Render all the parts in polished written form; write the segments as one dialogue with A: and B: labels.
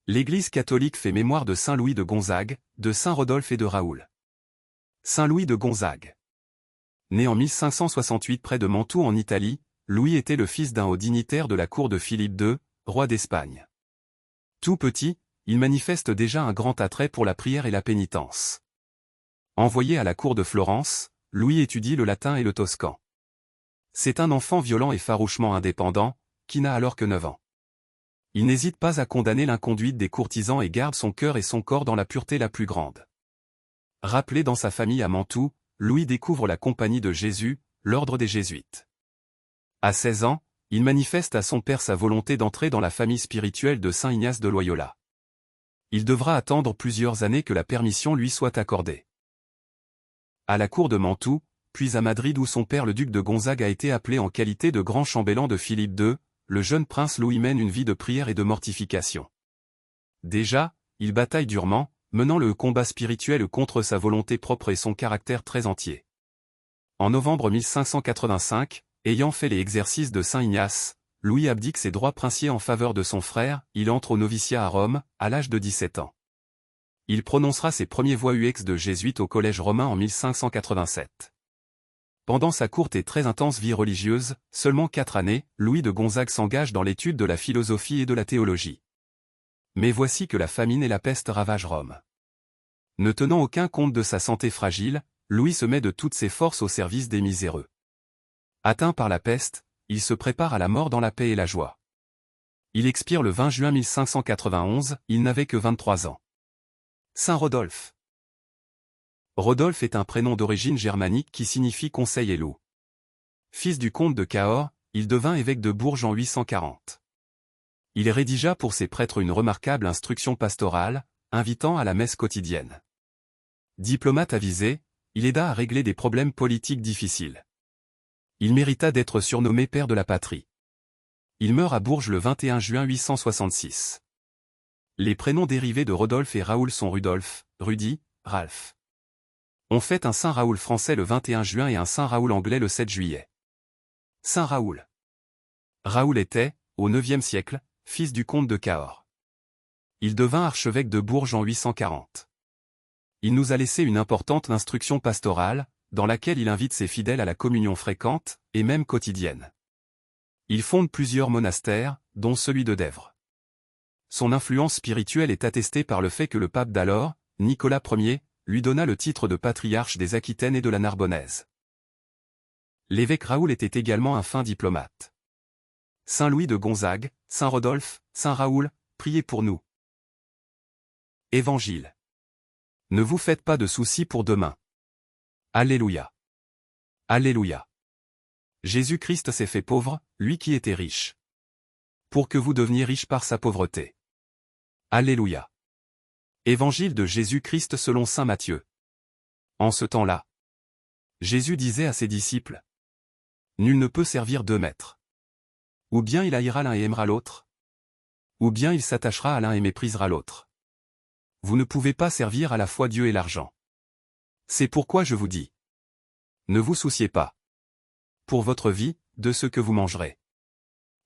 A: L'Église catholique fait mémoire de saint Louis de Gonzague, de saint Rodolphe et de Raoul. Saint Louis de Gonzague. Né en 1568 près de Mantoue en Italie, Louis était le fils d'un haut dignitaire de la cour de Philippe II, roi d'Espagne. Tout petit, il manifeste déjà un grand attrait pour la prière et la pénitence. Envoyé à la cour de Florence, Louis étudie le latin et le toscan. C'est un enfant violent et farouchement indépendant, qui n'a alors que 9 ans. Il n'hésite pas à condamner l'inconduite des courtisans et garde son cœur et son corps dans la pureté la plus grande. Rappelé dans sa famille à Mantoue, Louis découvre la Compagnie de Jésus, l'ordre des Jésuites. À 16 ans, il manifeste à son père sa volonté d'entrer dans la famille spirituelle de saint Ignace de Loyola. Il devra attendre plusieurs années que la permission lui soit accordée. À la cour de Mantoue, puis à Madrid où son père le duc de Gonzague a été appelé en qualité de grand chambellan de Philippe II, le jeune prince Louis mène une vie de prière et de mortification. Déjà, il bataille durement, menant le combat spirituel contre sa volonté propre et son caractère très entier. En novembre 1585, ayant fait les exercices de saint Ignace, Louis abdique ses droits princiers en faveur de son frère, il entre au noviciat à Rome, à l'âge de 17 ans. Il prononcera ses premiers voix UX de jésuite au collège romain en 1587. Pendant sa courte et très intense vie religieuse, seulement 4 années, Louis de Gonzague s'engage dans l'étude de la philosophie et de la théologie. Mais voici que la famine et la peste ravagent Rome. Ne tenant aucun compte de sa santé fragile, Louis se met de toutes ses forces au service des miséreux. Atteint par la peste, il se prépare à la mort dans la paix et la joie. Il expire le 20 juin 1591, il n'avait que 23 ans. Saint Rodolphe. Rodolphe est un prénom d'origine germanique qui signifie conseil et loup. Fils du comte de Cahors, il devint évêque de Bourges en 840. Il rédigea pour ses prêtres une remarquable instruction pastorale, invitant à la messe quotidienne. Diplomate avisé, il aida à régler des problèmes politiques difficiles. Il mérita d'être surnommé père de la patrie. Il meurt à Bourges le 21 juin 866. Les prénoms dérivés de Rodolphe et Raoul sont Rudolf, Rudy, Ralph. On fête un Saint Raoul français le 21 juin et un Saint Raoul anglais le 7 juillet. Saint Raoul. Raoul était, au IXe siècle, fils du comte de Cahors. Il devint archevêque de Bourges en 840. Il nous a laissé une importante instruction pastorale, dans laquelle il invite ses fidèles à la communion fréquente, et même quotidienne. Il fonde plusieurs monastères, dont celui de Dèvres. Son influence spirituelle est attestée par le fait que le pape d'alors, Nicolas Ier, lui donna le titre de patriarche des Aquitaines et de la Narbonnaise. L'évêque Raoul était également un fin diplomate. Saint Louis de Gonzague, Saint Rodolphe, Saint Raoul, priez pour nous. Évangile. Ne vous faites pas de soucis pour demain. Alléluia. Alléluia. Jésus-Christ s'est fait pauvre, lui qui était riche. Pour que vous deveniez riches par sa pauvreté. Alléluia. Évangile de Jésus-Christ selon saint Matthieu. En ce temps-là, Jésus disait à ses disciples: Nul ne peut servir 2 maîtres. Ou bien il haïra l'un et aimera l'autre, ou bien il s'attachera à l'un et méprisera l'autre. Vous ne pouvez pas servir à la fois Dieu et l'argent. C'est pourquoi je vous dis: ne vous souciez pas, pour votre vie, de ce que vous mangerez,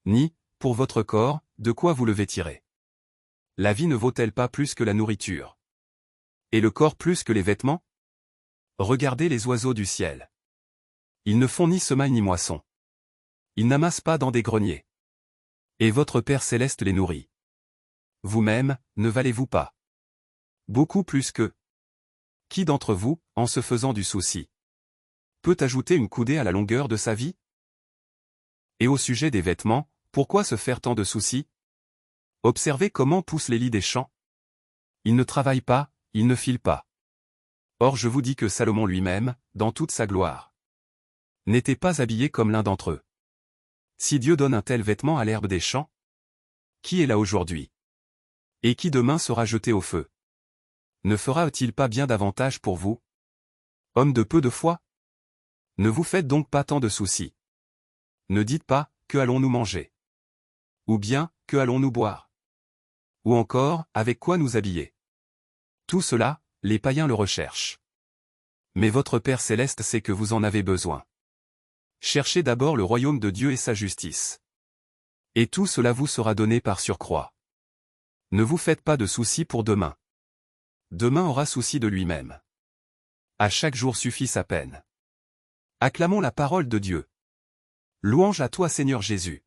A: ni, pour votre corps, de quoi vous le vêtirez. La vie ne vaut-elle pas plus que la nourriture? Et le corps plus que les vêtements? Regardez les oiseaux du ciel. Ils ne font ni semaille ni moisson. Ils n'amassent pas dans des greniers. Et votre Père céleste les nourrit. Vous-même, ne valez-vous pas beaucoup plus qu'eux? Qui d'entre vous, en se faisant du souci, peut ajouter une coudée à la longueur de sa vie? Et au sujet des vêtements, pourquoi se faire tant de soucis? Observez comment poussent les lys des champs. Ils ne travaillent pas, ils ne filent pas. Or je vous dis que Salomon lui-même, dans toute sa gloire, n'était pas habillé comme l'un d'entre eux. Si Dieu donne un tel vêtement à l'herbe des champs, qui est là aujourd'hui? Et qui demain sera jeté au feu? Ne fera-t-il pas bien davantage pour vous? Homme de peu de foi? Ne vous faites donc pas tant de soucis. Ne dites pas, que allons-nous manger? Ou bien, que allons-nous boire? Ou encore, avec quoi nous habiller? Tout cela, les païens le recherchent. Mais votre Père céleste sait que vous en avez besoin. Cherchez d'abord le royaume de Dieu et sa justice. Et tout cela vous sera donné par surcroît. Ne vous faites pas de soucis pour demain. Demain aura souci de lui-même. À chaque jour suffit sa peine. Acclamons la parole de Dieu. Louange à toi Seigneur Jésus.